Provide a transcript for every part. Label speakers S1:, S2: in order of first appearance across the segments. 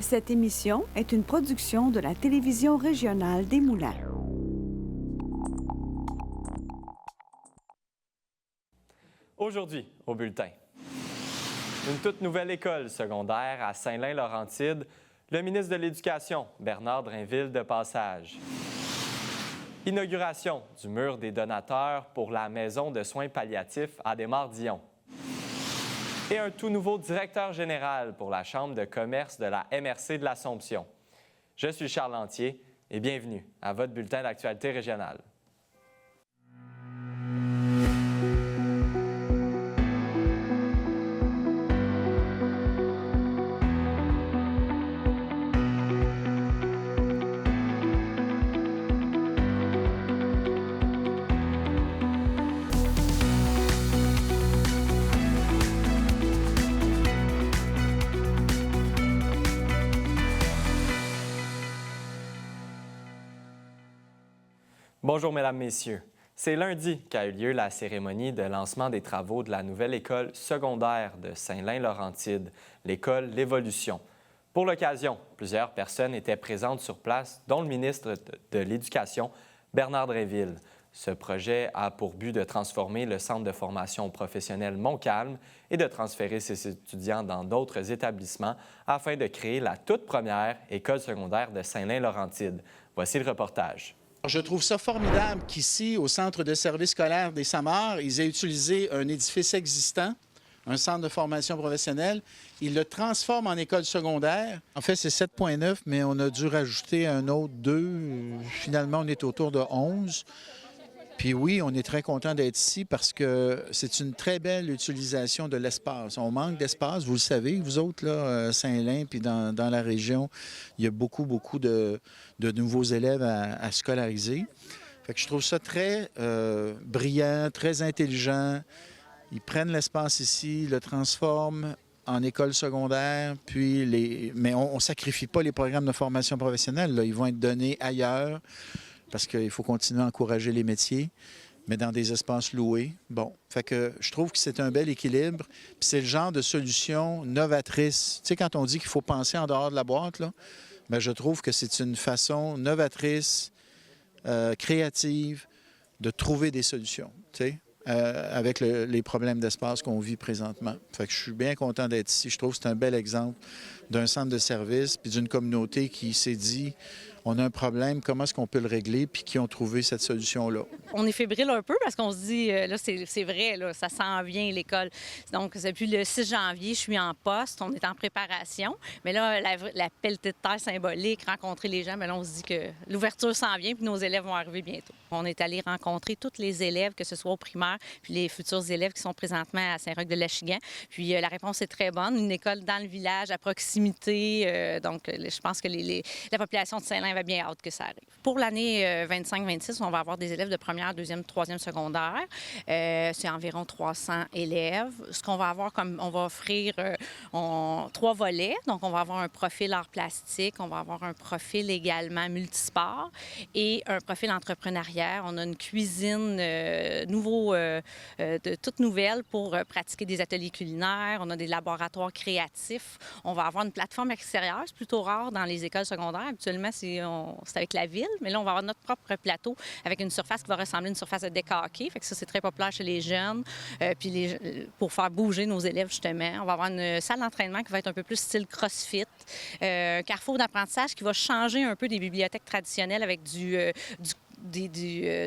S1: Cette émission est une production de la télévision régionale des Moulins.
S2: Aujourd'hui, au bulletin. Une toute nouvelle école secondaire à Saint-Lin-Laurentide. Le ministre de l'Éducation, Bernard Drainville, de passage. Inauguration du mur des donateurs pour la maison de soins palliatifs à Desmaures-Dion. Et un tout nouveau directeur général pour la Chambre de commerce de la MRC de l'Assomption. Je suis Charles Lantier et bienvenue à votre bulletin d'actualité régionale. Bonjour, Mesdames, Messieurs. C'est lundi qu'a eu lieu la cérémonie de lancement des travaux de la nouvelle école secondaire de Saint-Lin-Laurentide, l'école L'Évolution. Pour l'occasion, plusieurs personnes étaient présentes sur place, dont le ministre de l'Éducation, Bernard Drainville. Ce projet a pour but de transformer le centre de formation professionnelle Montcalm et de transférer ses étudiants dans d'autres établissements afin de créer la toute première école secondaire de Saint-Lin-Laurentide. Voici le reportage.
S3: Je trouve ça formidable qu'ici, au Centre de service scolaire des Samars, ils aient utilisé un édifice existant, un centre de formation professionnelle. Ils le transforment en école secondaire. En fait, c'est 7,9, mais on a dû rajouter un autre 2. Finalement, on est autour de 11. Puis oui, on est très content d'être ici parce que c'est une très belle utilisation de l'espace. On manque d'espace, vous le savez, vous autres, là, Saint-Lin, puis dans la région, il y a beaucoup de nouveaux élèves à scolariser. Fait que je trouve ça très brillant, très intelligent. Ils prennent l'espace ici, le transforment en école secondaire, mais on ne sacrifie pas les programmes de formation professionnelle, là. Ils vont être donnés ailleurs, parce qu'il faut continuer à encourager les métiers, mais dans des espaces loués. Bon, fait que je trouve que c'est un bel équilibre. Puis c'est le genre de solution novatrice. Tu sais, quand on dit qu'il faut penser en dehors de la boîte, là, bien, je trouve que c'est une façon novatrice, créative, de trouver des solutions, tu sais, avec les problèmes d'espace qu'on vit présentement. Fait que je suis bien content d'être ici. Je trouve que c'est un bel exemple d'un centre de service puis d'une communauté qui s'est dit on a un problème, comment est-ce qu'on peut le régler, puis qui ont trouvé cette solution-là.
S4: On est fébrile un peu parce qu'on se dit, là, c'est vrai, là, ça s'en vient, l'école. Donc, depuis le 6 janvier, je suis en poste, on est en préparation. Mais là, la pelletée de terre symbolique, rencontrer les gens, bien là, on se dit que l'ouverture s'en vient, puis nos élèves vont arriver bientôt. On est allé rencontrer tous les élèves, que ce soit au primaire, puis les futurs élèves qui sont présentement à Saint-Roch-de-Lachigan. Puis la réponse est très bonne. Une école dans le village, à proximité. Donc, je pense que la population de Saint-Lin va bien hâte que ça arrive. Pour l'année 25-26, on va avoir des élèves de première, deuxième, troisième secondaire. C'est environ 300 élèves. Ce qu'on va avoir on va offrir 3 volets. Donc, on va avoir un profil art plastique, on va avoir un profil également multisport et un profil entrepreneuriat. On a une cuisine toute nouvelle pour pratiquer des ateliers culinaires. On a des laboratoires créatifs. On va avoir une plateforme extérieure. C'est plutôt rare dans les écoles secondaires. Habituellement, c'est avec la ville, mais là, on va avoir notre propre plateau avec une surface qui va ressembler à une surface de décaqué. Fait que ça, c'est très populaire chez les jeunes. Puis pour faire bouger nos élèves, justement, on va avoir une salle d'entraînement qui va être un peu plus style CrossFit. Carrefour d'apprentissage qui va changer un peu des bibliothèques traditionnelles avec du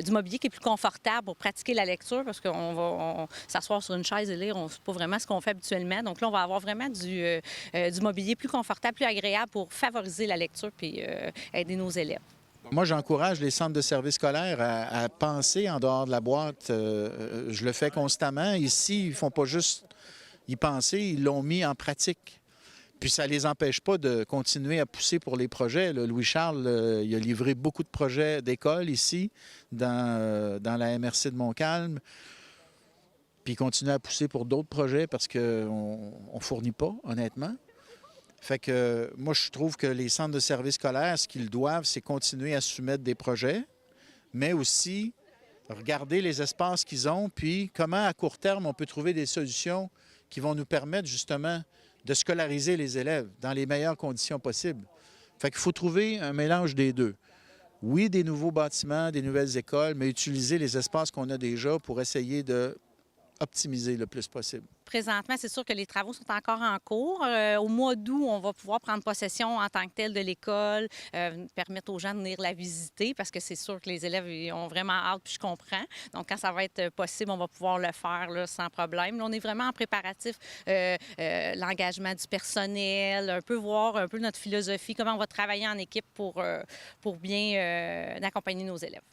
S4: mobilier qui est plus confortable pour pratiquer la lecture parce qu'on va s'asseoir sur une chaise et lire, c'est pas vraiment ce qu'on fait habituellement. Donc là, on va avoir vraiment du mobilier plus confortable, plus agréable pour favoriser la lecture puis aider nos élèves.
S3: Moi, j'encourage les centres de services scolaires à penser en dehors de la boîte. Je le fais constamment. Ici, ils ne font pas juste y penser, ils l'ont mis en pratique. Puis ça ne les empêche pas de continuer à pousser pour les projets. Là, Louis-Charles, il a livré beaucoup de projets d'école ici, dans la MRC de Montcalm. Puis il continue à pousser pour d'autres projets parce qu'on ne fournit pas, honnêtement. Fait que moi, je trouve que les centres de services scolaires, ce qu'ils doivent, c'est continuer à soumettre des projets, mais aussi regarder les espaces qu'ils ont, puis comment, à court terme, on peut trouver des solutions qui vont nous permettre, justement, de scolariser les élèves dans les meilleures conditions possibles. Fait qu'il faut trouver un mélange des deux. Oui, des nouveaux bâtiments, des nouvelles écoles, mais utiliser les espaces qu'on a déjà pour essayer de optimiser le plus possible.
S4: Présentement, c'est sûr que les travaux sont encore en cours. Au mois d'août, on va pouvoir prendre possession en tant que tel de l'école, permettre aux gens de venir la visiter parce que c'est sûr que les élèves ils ont vraiment hâte, puis je comprends. Donc, quand ça va être possible, on va pouvoir le faire là, sans problème. Là, on est vraiment en préparatif, l'engagement du personnel, un peu voir un peu notre philosophie, comment on va travailler en équipe pour bien accompagner nos élèves.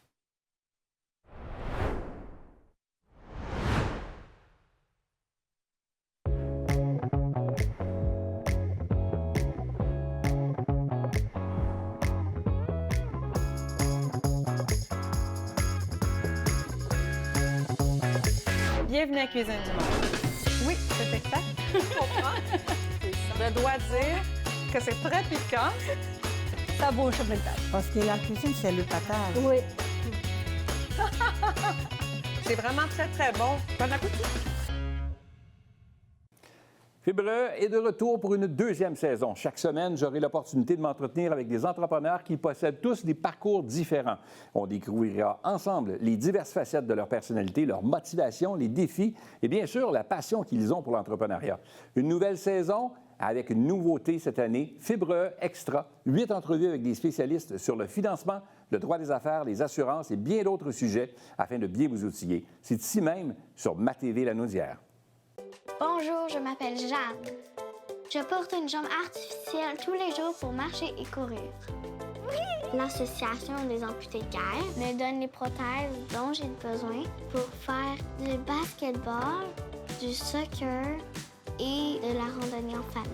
S5: Bienvenue à Cuisine du Monde. Oui, c'est exact. Je comprends. Je dois dire que c'est très piquant.
S6: Ça bouge sur le table.
S1: Parce que la cuisine, c'est le patage.
S6: Oui.
S5: C'est vraiment très, très bon. Bon appétit.
S7: Fibre est de retour pour une deuxième saison. Chaque semaine, j'aurai l'opportunité de m'entretenir avec des entrepreneurs qui possèdent tous des parcours différents. On découvrira ensemble les diverses facettes de leur personnalité, leur motivation, les défis et bien sûr la passion qu'ils ont pour l'entrepreneuriat. Une nouvelle saison avec une nouveauté cette année, Fibre Extra. 8 entrevues avec des spécialistes sur le financement, le droit des affaires, les assurances et bien d'autres sujets afin de bien vous outiller. C'est ici même sur MaTV Lanaudière.
S8: Bonjour, je m'appelle Jeanne. Je porte une jambe artificielle tous les jours pour marcher et courir. L'Association des amputés de guerre me donne les prothèses dont j'ai besoin pour faire du basketball, du soccer et de la randonnée en famille.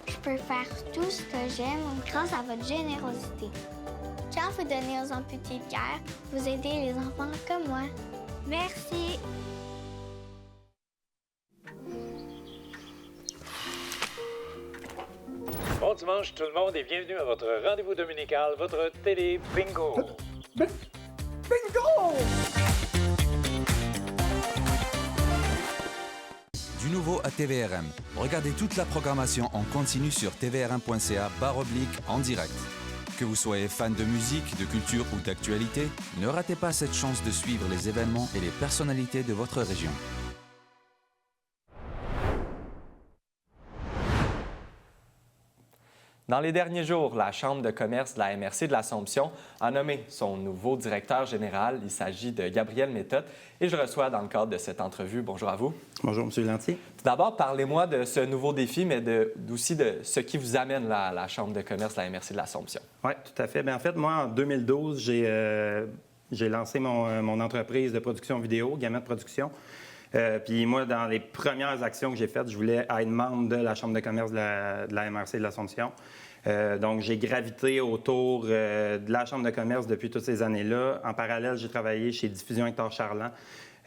S8: Je peux faire tout ce que j'aime grâce à votre générosité. J'ai envie de donner aux amputés de guerre, vous aider les enfants comme moi. Merci.
S9: Bon dimanche tout le monde et bienvenue à votre rendez-vous dominical, votre télé bingo.
S10: Bingo! Du nouveau à TVRM. Regardez toute la programmation en continu sur tvrm.ca/en direct. Que vous soyez fan de musique, de culture ou d'actualité, ne ratez pas cette chance de suivre les événements et les personnalités de votre région.
S2: Dans les derniers jours, la Chambre de commerce de la MRC de l'Assomption a nommé son nouveau directeur général. Il s'agit de Gabriel Méthode et je reçois dans le cadre de cette entrevue. Bonjour à vous.
S11: Bonjour, M. Lantier.
S2: Tout d'abord, parlez-moi de ce nouveau défi, mais aussi de ce qui vous amène là, à la Chambre de commerce de la MRC de l'Assomption.
S11: Oui, tout à fait. Bien, en fait, moi, en 2012, j'ai lancé mon entreprise de production vidéo, Gamette Production. Puis moi, dans les premières actions que j'ai faites, je voulais être membre de la Chambre de commerce de la MRC de l'Assomption. Donc, j'ai gravité autour de la Chambre de commerce depuis toutes ces années-là. En parallèle, j'ai travaillé chez Diffusion Hector Charland,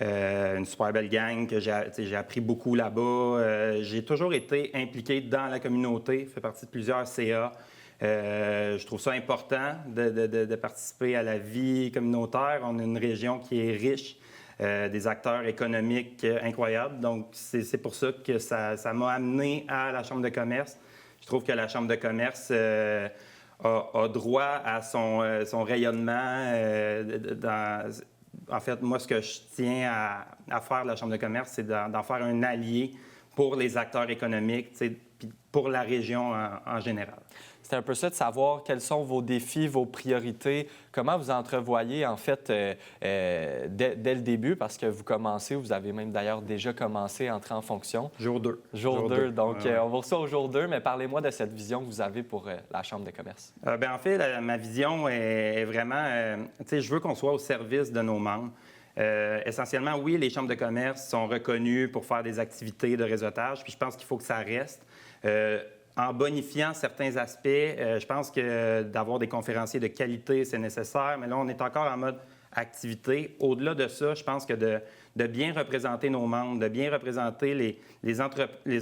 S11: une super belle gang que j'ai appris beaucoup là-bas. J'ai toujours été impliqué dans la communauté, fait partie de plusieurs CA. Je trouve ça important de participer à la vie communautaire. On a une région qui est riche. Des acteurs économiques incroyables. Donc, c'est pour ça que ça m'a amené à la Chambre de commerce. Je trouve que la Chambre de commerce a droit à son rayonnement. En fait, moi, ce que je tiens à faire de la Chambre de commerce, c'est d'en faire un allié pour les acteurs économiques, puis pour la région en général.
S2: C'est un peu ça de savoir quels sont vos défis, vos priorités, comment vous entrevoyez en fait dès le début, parce que vous avez même d'ailleurs déjà commencé à entrer en fonction.
S11: Jour 2.
S2: Jour 2, donc on vous reçoit au jour 2, mais parlez-moi de cette vision que vous avez pour la Chambre de commerce.
S11: Bien, en fait, ma vision est vraiment, je veux qu'on soit au service de nos membres. Essentiellement, oui, les chambres de commerce sont reconnues pour faire des activités de réseautage, puis je pense qu'il faut que ça reste. En bonifiant certains aspects, je pense que d'avoir des conférenciers de qualité, c'est nécessaire, mais là, on est encore en mode activité. Au-delà de ça, je pense que de bien représenter nos membres, de bien représenter les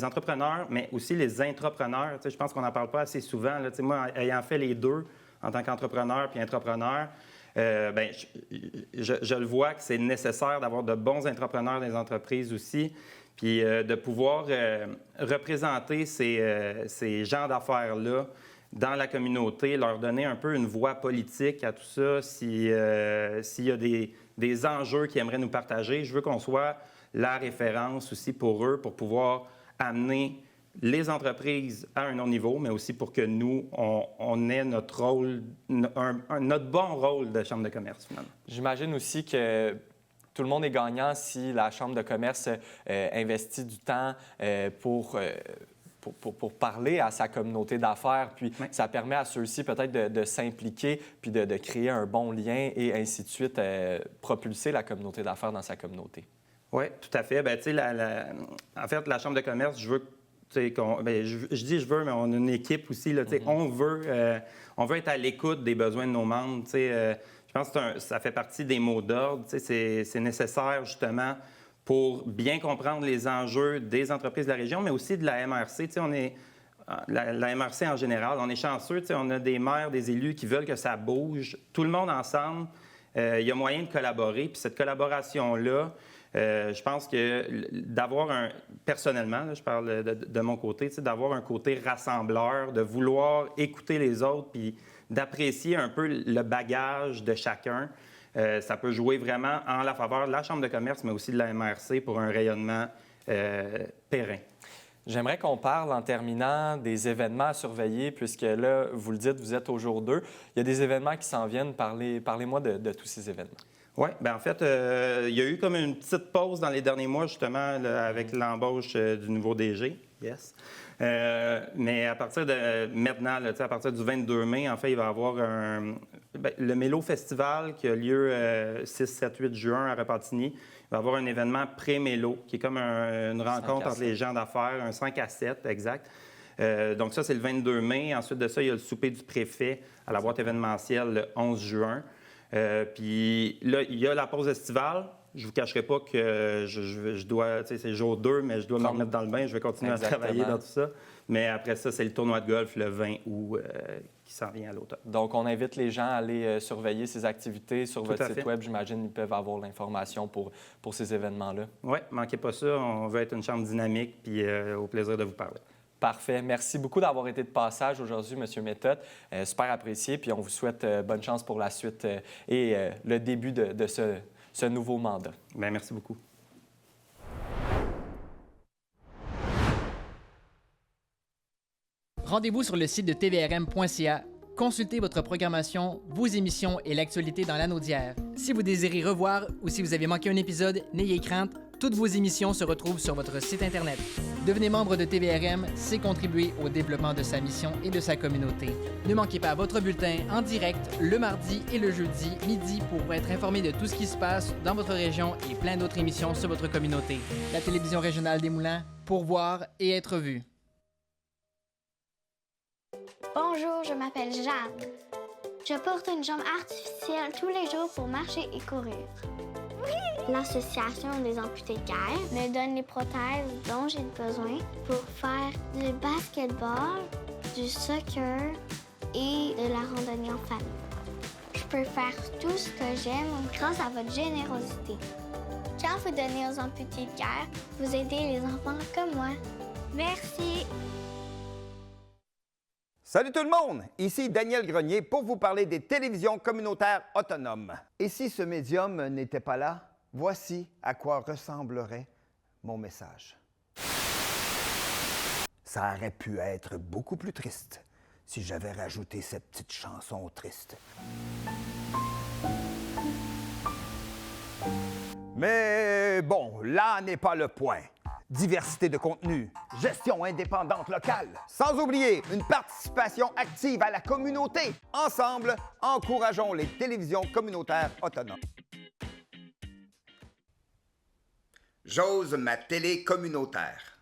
S11: entrepreneurs, mais aussi les intrapreneurs. Je pense qu'on n'en parle pas assez souvent. Là, moi, ayant fait les deux en tant qu'entrepreneur puis intrapreneur, je le vois que c'est nécessaire d'avoir de bons entrepreneurs dans les entreprises aussi. Puis de pouvoir représenter ces gens d'affaires-là dans la communauté, leur donner un peu une voix politique à tout ça, s'il y a des enjeux qu'ils aimeraient nous partager. Je veux qu'on soit la référence aussi pour eux, pour pouvoir amener les entreprises à un autre niveau, mais aussi pour que nous, on ait notre rôle, notre bon rôle de chambre de commerce, finalement.
S2: J'imagine aussi que tout le monde est gagnant si la chambre de commerce investit du temps pour parler à sa communauté d'affaires. Puis ça permet à ceux-ci peut-être de s'impliquer puis de créer un bon lien et ainsi de suite, propulser la communauté d'affaires dans sa communauté.
S11: Oui, tout à fait. Bien, tu sais, en fait, la chambre de commerce, je veux je dis je veux, mais on a une équipe aussi. Là, on veut être à l'écoute des besoins de nos membres. Je pense que ça fait partie des mots d'ordre. C'est nécessaire, justement, pour bien comprendre les enjeux des entreprises de la région, mais aussi de la MRC. La MRC en général, on est chanceux. On a des maires, des élus qui veulent que ça bouge. Tout le monde ensemble, il y a moyen de collaborer. Puis cette collaboration-là, je pense que personnellement, là, je parle de mon côté, d'avoir un côté rassembleur, de vouloir écouter les autres, puis d'apprécier un peu le bagage de chacun, ça peut jouer vraiment en la faveur de la Chambre de commerce, mais aussi de la MRC pour un rayonnement périn.
S2: J'aimerais qu'on parle en terminant des événements à surveiller, puisque là, vous le dites, vous êtes au jour 2. Il y a des événements qui s'en viennent. Parlez-moi de tous ces événements. Oui,
S11: bien en fait, il y a eu comme une petite pause dans les derniers mois, justement, là, avec l'embauche du nouveau DG. Yes. Mais à partir de maintenant, là, à partir du 22 mai, en fait, il va y avoir le Mélo Festival qui a lieu 6, 7, 8 juin à Repentigny. Il va y avoir un événement pré-Mélo qui est comme une rencontre entre les gens d'affaires, un 5 à 7, exact. Donc ça, c'est le 22 mai. Ensuite de ça, il y a le souper du préfet à la boîte événementielle le 11 juin. Puis là, il y a la pause estivale. Je ne vous cacherai pas que je dois, tu sais, c'est jour 2, mais je dois me remettre dans le bain. Je vais continuer à travailler dans tout ça. Mais après ça, c'est le tournoi de golf le 20 août qui s'en vient à l'automne.
S2: Donc, on invite les gens à aller surveiller ces activités sur votre site web. J'imagine qu'ils peuvent avoir l'information pour ces événements-là. Oui,
S11: ne manquez pas ça. On veut être une chambre dynamique, puis au plaisir de vous parler.
S2: Parfait. Merci beaucoup d'avoir été de passage aujourd'hui, M. Méthode. Super apprécié. Puis on vous souhaite bonne chance pour la suite et le début de ce nouveau mandat.
S11: Bien, merci beaucoup.
S12: Rendez-vous sur le site de tvrm.ca. Consultez votre programmation, vos émissions et l'actualité dans l'anneau d'hier. Si vous désirez revoir ou si vous avez manqué un épisode, n'ayez crainte, toutes vos émissions se retrouvent sur votre site Internet. Devenez membre de TVRM, c'est contribuer au développement de sa mission et de sa communauté. Ne manquez pas votre bulletin en direct le mardi et le jeudi midi pour être informé de tout ce qui se passe dans votre région et plein d'autres émissions sur votre communauté. La télévision régionale des Moulins, pour voir et être vu.
S8: Bonjour, je m'appelle Jeanne. Je porte une jambe artificielle tous les jours pour marcher et courir. L'Association des amputés de guerre me donne les prothèses dont j'ai besoin pour faire du basketball, du soccer et de la randonnée en famille. Je peux faire tout ce que j'aime grâce à votre générosité. Quand vous donnez aux amputés de guerre, vous aidez les enfants comme moi. Merci!
S13: Salut tout le monde! Ici Daniel Grenier pour vous parler des télévisions communautaires autonomes. Et si ce médium n'était pas là, voici à quoi ressemblerait mon message. Ça aurait pu être beaucoup plus triste si j'avais rajouté cette petite chanson triste. Mais bon, là n'est pas le point. Diversité de contenu, gestion indépendante locale, sans oublier une participation active à la communauté. Ensemble, encourageons les télévisions communautaires autonomes. J'ose ma télé communautaire.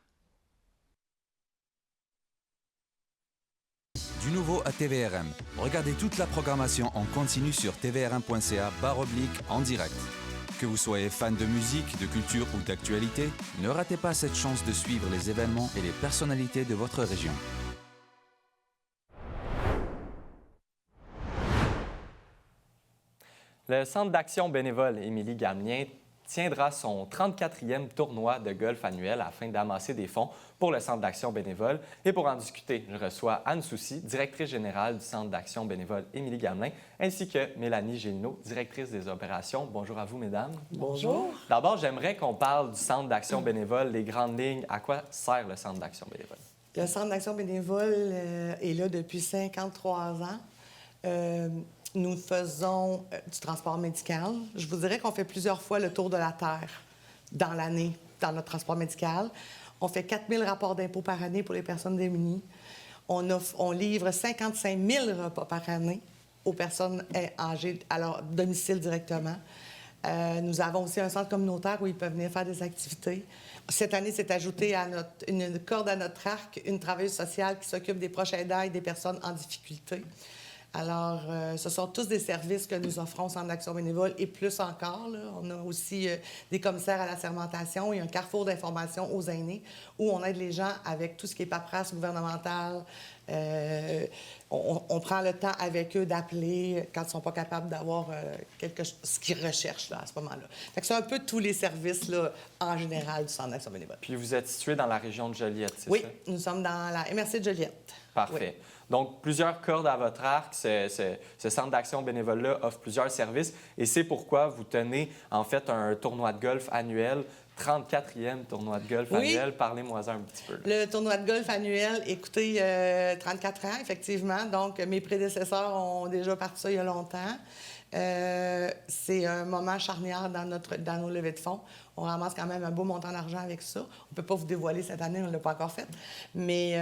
S10: Du nouveau à TVRM. Regardez toute la programmation en continu sur tvrm.ca/en direct. Que vous soyez fan de musique, de culture ou d'actualité, ne ratez pas cette chance de suivre les événements et les personnalités de votre région.
S2: Le Centre d'action bénévole Émilie Gamelin tiendra son 34e tournoi de golf annuel afin d'amasser des fonds pour le Centre d'action bénévole. Et pour en discuter, je reçois Anne Soucy, directrice générale du Centre d'action bénévole Émilie-Gamelin, ainsi que Mélanie Gélineau, directrice des opérations. Bonjour à vous, mesdames.
S14: Bonjour.
S2: D'abord, j'aimerais qu'on parle du Centre d'action bénévole, les grandes lignes. À quoi sert le Centre d'action bénévole?
S14: Le Centre d'action bénévole est là depuis 53 ans. Nous faisons du transport médical. Je vous dirais qu'on fait plusieurs fois le tour de la Terre dans l'année, dans notre transport médical. On fait 4 000 rapports d'impôts par année pour les personnes démunies. On livre 55 000 repas par année aux personnes âgées à leur domicile directement. Nous avons aussi un centre communautaire où ils peuvent venir faire des activités. Cette année, s'est ajoutée à une corde à notre arc, une travailleuse sociale qui s'occupe des proches aidants et des personnes en difficulté. Alors, ce sont tous des services que nous offrons au Centre d'action bénévole et plus encore. Là. On a aussi des commissaires à la sermentation et un carrefour d'information aux aînés où on aide les gens avec tout ce qui est paperasse gouvernementale. On prend le temps avec eux d'appeler quand ils ne sont pas capables d'avoir ce qu'ils recherchent là, à ce moment-là. Fait que c'est un peu tous les services là, en général du Centre d'action bénévole.
S2: Puis vous êtes situé dans la région de Joliette, c'est ça?
S14: Oui, nous sommes dans la MRC de Joliette.
S2: Parfait.
S14: Oui.
S2: Donc, plusieurs cordes à votre arc. Ce Centre d'action bénévole-là offre plusieurs services et c'est pourquoi vous tenez, en fait, un tournoi de golf annuel, 34e tournoi de golf annuel. Parlez-moi-en un petit peu.
S14: Le tournoi de golf annuel, écoutez, 34 ans, effectivement. Donc, mes prédécesseurs ont déjà parti ça il y a longtemps. C'est un moment charnière dans nos levées de fonds. On ramasse quand même un beau montant d'argent avec ça. On ne peut pas vous dévoiler cette année, on ne l'a pas encore fait. Mais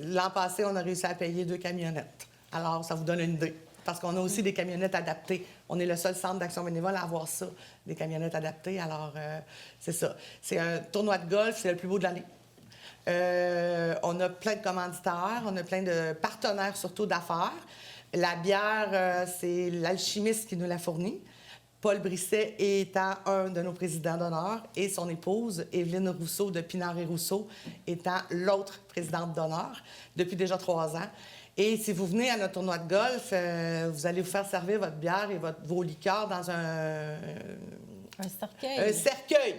S14: l'an passé, on a réussi à payer 2 camionnettes. Alors, ça vous donne une idée. Parce qu'on a aussi des camionnettes adaptées. On est le seul centre d'action bénévole à avoir ça, des camionnettes adaptées. Alors, c'est ça. C'est un tournoi de golf, c'est le plus beau de l'année. On a plein de commanditaires, on a plein de partenaires, surtout d'affaires. La bière, c'est l'alchimiste qui nous la fournit. Paul Brisset étant un de nos présidents d'honneur et son épouse, Évelyne Rousseau de Pinard et Rousseau, étant l'autre présidente d'honneur depuis déjà 3 ans. Et si vous venez à notre tournoi de golf, vous allez vous faire servir votre bière et vos liqueurs dans un cercueil.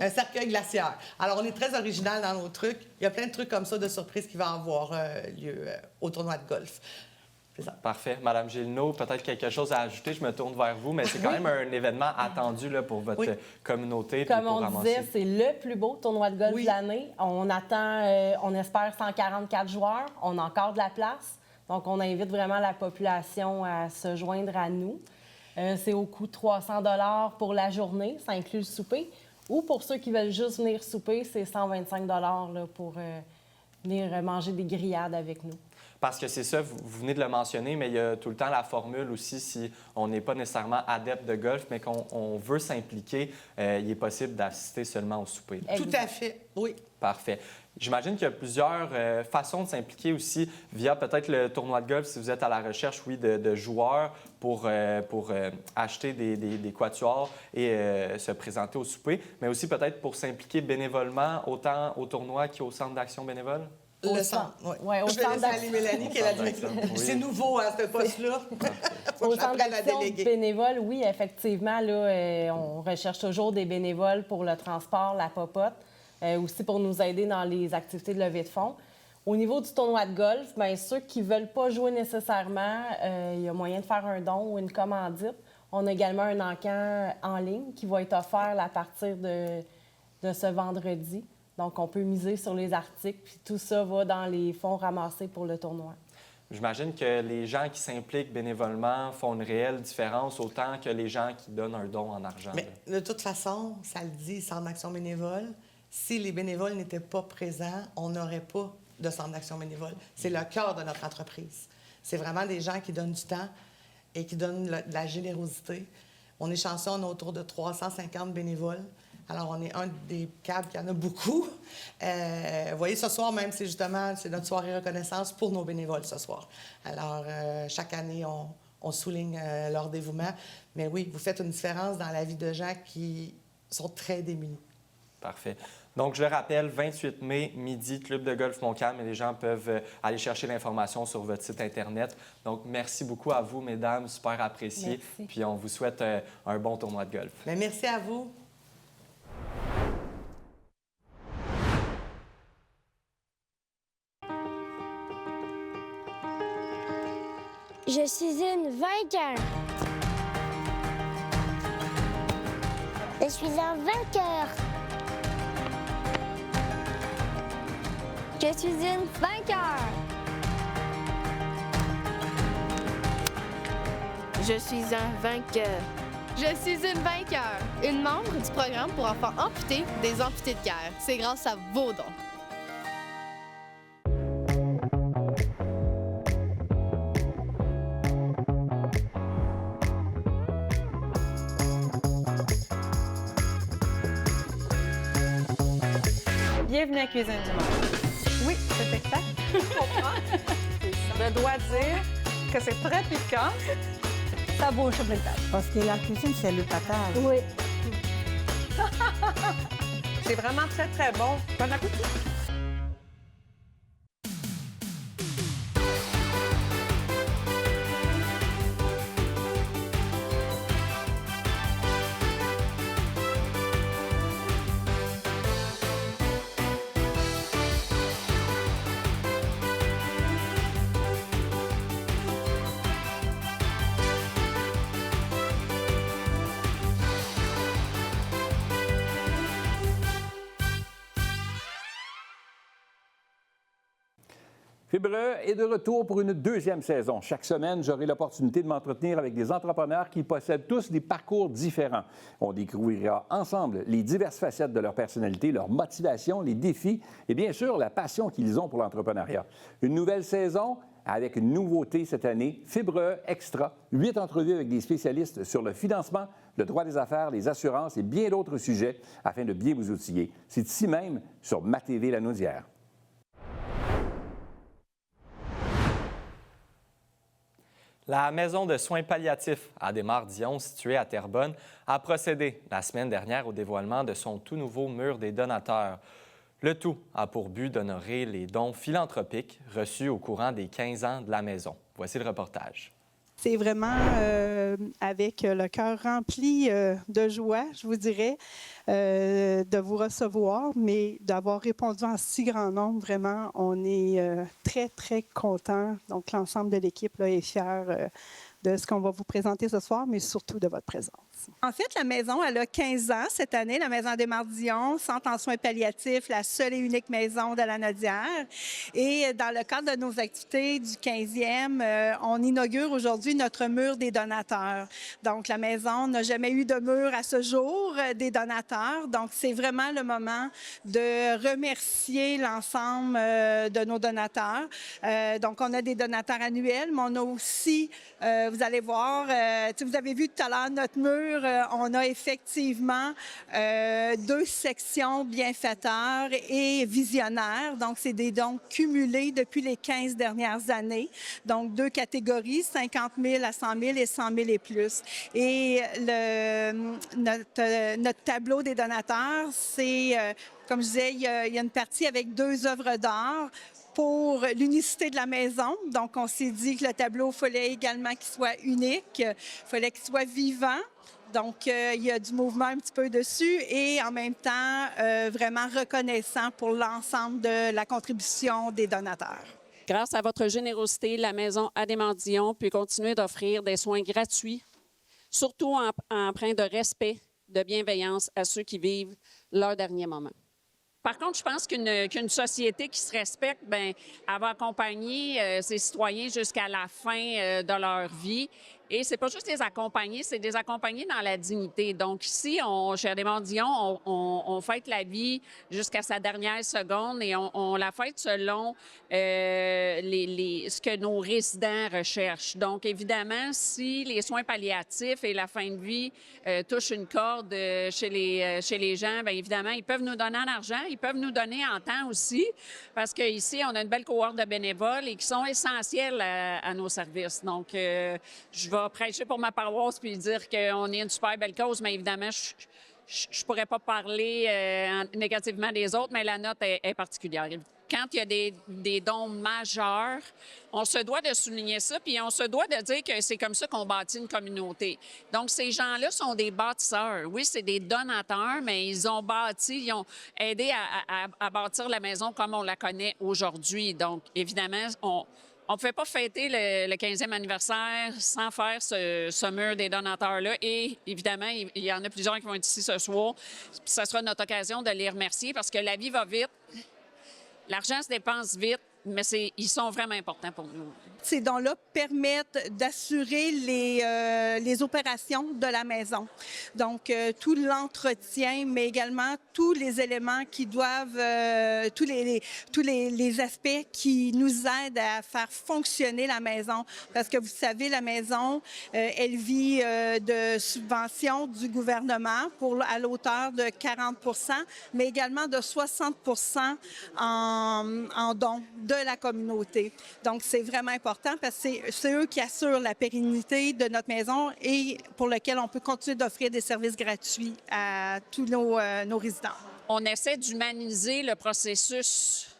S14: Un cercueil glaciaire. Alors, on est très original dans nos trucs. Il y a plein de trucs comme ça de surprises qui vont avoir lieu au tournoi de golf.
S2: Parfait. Madame Gélineau, peut-être quelque chose à ajouter. Je me tourne vers vous, mais c'est quand même un événement attendu là, pour votre communauté.
S15: Comme on disait, c'est le plus beau tournoi de golf de l'année. On attend, on espère 144 joueurs. On a encore de la place. Donc, on invite vraiment la population à se joindre à nous. C'est au coût de 300 $ pour la journée. Ça inclut le souper. Ou pour ceux qui veulent juste venir souper, c'est 125 $ là, pour venir manger des grillades avec nous.
S2: Parce que c'est ça, vous venez de le mentionner, mais il y a tout le temps la formule aussi, si on n'est pas nécessairement adepte de golf, mais qu'on veut s'impliquer, il est possible d'assister seulement au souper.
S14: Tout à fait, oui.
S2: Parfait. J'imagine qu'il y a plusieurs façons de s'impliquer aussi via peut-être le tournoi de golf, si vous êtes à la recherche, oui, de joueurs pour acheter des quatuors et se présenter au souper, mais aussi peut-être pour s'impliquer bénévolement autant au tournoi qu'au centre d'action bénévole?
S14: Le centre, oui. Ouais, je vais laisser aller Mélanie, qui est la directrice. C'est nouveau à ce poste-là.
S15: Au centre d'action bénévole, oui, effectivement, là, on recherche toujours des bénévoles pour le transport, la popote, aussi pour nous aider dans les activités de levée de fonds. Au niveau du tournoi de golf, bien, ceux qui ne veulent pas jouer nécessairement, il y a moyen de faire un don ou une commandite. On a également un encan en ligne qui va être offert à partir de ce vendredi. Donc, on peut miser sur les articles, puis tout ça va dans les fonds ramassés pour le tournoi.
S2: J'imagine que les gens qui s'impliquent bénévolement font une réelle différence autant que les gens qui donnent un don en argent.
S14: Mais de toute façon, ça le dit, Centre d'action bénévole, si les bénévoles n'étaient pas présents, on n'aurait pas de Centre d'action bénévole. C'est le cœur de notre entreprise. C'est vraiment des gens qui donnent du temps et qui donnent de la générosité. On est chanceux, on a autour de 350 bénévoles. Alors, on est un des câbles qui en a beaucoup. Vous voyez, ce soir même, c'est notre soirée reconnaissance pour nos bénévoles ce soir. Alors, chaque année, on souligne leur dévouement. Mais oui, vous faites une différence dans la vie de gens qui sont très démunis.
S2: Parfait. Donc, je le rappelle, 28 mai, midi, Club de golf Montcalm, et les gens peuvent aller chercher l'information sur votre site Internet. Donc, merci beaucoup à vous, mesdames, super apprécié.
S15: Merci.
S2: Puis, on vous souhaite un bon tournoi de golf.
S14: Bien, merci à vous.
S8: Je suis une vainqueur. Je suis un vainqueur. Je suis une vainqueur.
S16: Je suis un vainqueur. Je suis une vainqueur. Une membre du programme pour enfants amputés des amputés de guerre. C'est grâce à vos dons.
S5: Bienvenue à Cuisine du Monde. Oui, c'est exact. Je comprends. Je dois dire que c'est très piquant.
S6: Ça bouge sur le table.
S1: Parce que la cuisine, c'est le patage.
S6: Oui.
S5: C'est vraiment très, très bon. Bon appétit.
S7: Fibreux est de retour pour une deuxième saison. Chaque semaine, j'aurai l'opportunité de m'entretenir avec des entrepreneurs qui possèdent tous des parcours différents. On découvrira ensemble les diverses facettes de leur personnalité, leur motivation, les défis et bien sûr la passion qu'ils ont pour l'entrepreneuriat. Une nouvelle saison avec une nouveauté cette année, Fibreux Extra, 8 entrevues avec des spécialistes sur le financement, le droit des affaires, les assurances et bien d'autres sujets afin de bien vous outiller. C'est ici même sur MaTV Lanaudière.
S2: La maison de soins palliatifs Adhémar-Dion, située à Terrebonne, a procédé la semaine dernière au dévoilement de son tout nouveau mur des donateurs. Le tout a pour but d'honorer les dons philanthropiques reçus au courant des 15 ans de la maison. Voici le reportage.
S17: C'est vraiment avec le cœur rempli de joie, je vous dirais, de vous recevoir, mais d'avoir répondu en si grand nombre, vraiment, on est très, très contents. Donc, l'ensemble de l'équipe là, est fier de ce qu'on va vous présenter ce soir, mais surtout de votre présence. En fait, la maison, elle a 15 ans cette année, la maison Adhémar-Dion, centre en soins palliatifs, la seule et unique maison de Lanaudière. Et dans le cadre de nos activités du 15e, on inaugure aujourd'hui notre mur des donateurs. Donc, la maison n'a jamais eu de mur à ce jour des donateurs. Donc, c'est vraiment le moment de remercier l'ensemble de nos donateurs. Donc, on a des donateurs annuels, mais on a aussi, vous allez voir, vous avez vu tout à l'heure notre mur, on a effectivement 2 sections bienfaiteurs et visionnaires. Donc, c'est des dons cumulés depuis les 15 dernières années. Donc, 2 catégories, 50 000 à 100 000 et 100 000 et plus. Et notre tableau des donateurs, c'est, comme je disais, il y a une partie avec 2 œuvres d'art pour l'unicité de la maison. Donc, on s'est dit que le tableau, il fallait également qu'il soit unique, il fallait qu'il soit vivant. Donc, il y a du mouvement un petit peu dessus et en même temps, vraiment reconnaissant pour l'ensemble de la contribution des donateurs.
S18: Grâce à votre générosité, la maison Adhémar-Dion peut continuer d'offrir des soins gratuits, surtout empreints de respect, de bienveillance à ceux qui vivent leur dernier moment. Par contre, je pense qu'une société qui se respecte, bien, elle va accompagner ses citoyens jusqu'à la fin de leur vie. Et c'est pas juste les accompagner, c'est les accompagner dans la dignité. Donc ici, chez Adhémar-Dion, on fête la vie jusqu'à sa dernière seconde et on la fête selon ce que nos résidents recherchent. Donc évidemment, si les soins palliatifs et la fin de vie touchent une corde chez les gens, bien évidemment, ils peuvent nous donner en argent, ils peuvent nous donner en temps aussi, parce qu'ici, on a une belle cohorte de bénévoles et qui sont essentiels à nos services. Donc, je vais prêcher pour ma paroisse puis dire qu'on est une super belle cause, mais évidemment, je ne pourrais pas parler négativement des autres, mais la note est particulière. Quand il y a des dons majeurs, on se doit de souligner ça, puis on se doit de dire que c'est comme ça qu'on bâtit une communauté. Donc, ces gens-là sont des bâtisseurs. Oui, c'est des donateurs, mais ils ont bâti, ils ont aidé à bâtir la maison comme on la connaît aujourd'hui. Donc, évidemment, on ne pouvait pas fêter le 15e anniversaire sans faire ce mur des donateurs-là. Et évidemment, il y en a plusieurs qui vont être ici ce soir. Puis ça sera notre occasion de les remercier parce que la vie va vite. L'argent se dépense vite, mais ils sont vraiment importants pour nous.
S19: Ces dons-là permettent d'assurer les opérations de la maison. Donc, tout l'entretien, mais également tous les éléments qui doivent, tous les aspects qui nous aident à faire fonctionner la maison. Parce que vous savez, la maison, elle vit de subventions du gouvernement à l'auteur de 40 %, mais également de 60 % en dons de la communauté. Donc, c'est vraiment important parce que c'est eux qui assurent la pérennité de notre maison et pour lequel on peut continuer d'offrir des services gratuits à tous nos résidents.
S18: On essaie d'humaniser le processus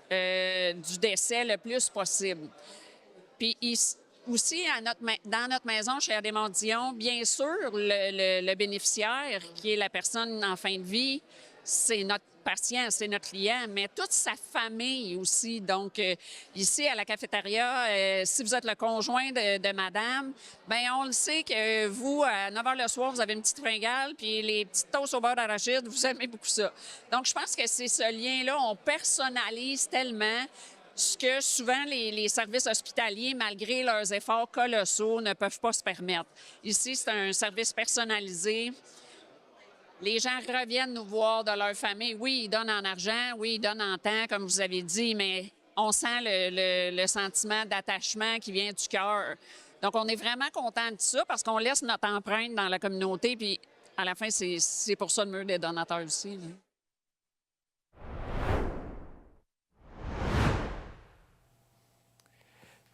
S18: du décès le plus possible. Puis aussi, dans notre maison, chez Adémar-Dion, bien sûr, le bénéficiaire, qui est la personne en fin de vie, c'est notre patient, c'est notre client, mais toute sa famille aussi. Donc, ici, à la cafétéria, si vous êtes le conjoint de madame, bien, on le sait que vous, à 9 h le soir, vous avez une petite fringale, puis les petites toasts au beurre d'arachide, vous aimez beaucoup ça. Donc, je pense que c'est ce lien-là, on personnalise tellement ce que souvent les services hospitaliers, malgré leurs efforts colossaux, ne peuvent pas se permettre. Ici, c'est un service personnalisé. Les gens reviennent nous voir de leur famille. Oui, ils donnent en argent, oui, ils donnent en temps, comme vous avez dit, mais on sent le sentiment d'attachement qui vient du cœur. Donc, on est vraiment content de ça parce qu'on laisse notre empreinte dans la communauté. Puis, à la fin, c'est pour ça le mur des donateurs aussi, là.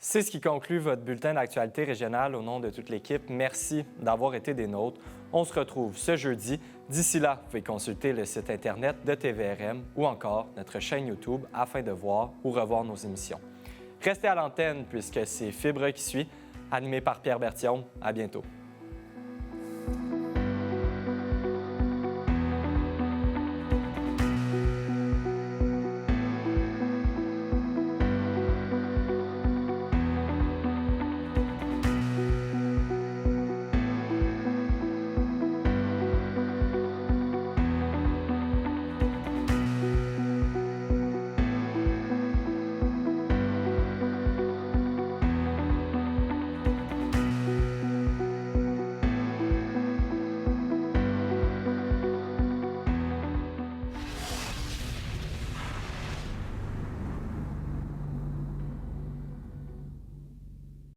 S2: C'est ce qui conclut votre bulletin d'actualité régionale au nom de toute l'équipe. Merci d'avoir été des nôtres. On se retrouve ce jeudi. D'ici là, vous pouvez consulter le site Internet de TVRM ou encore notre chaîne YouTube afin de voir ou revoir nos émissions. Restez à l'antenne puisque c'est Fibre qui suit, animé par Pierre Berthiaume. À bientôt.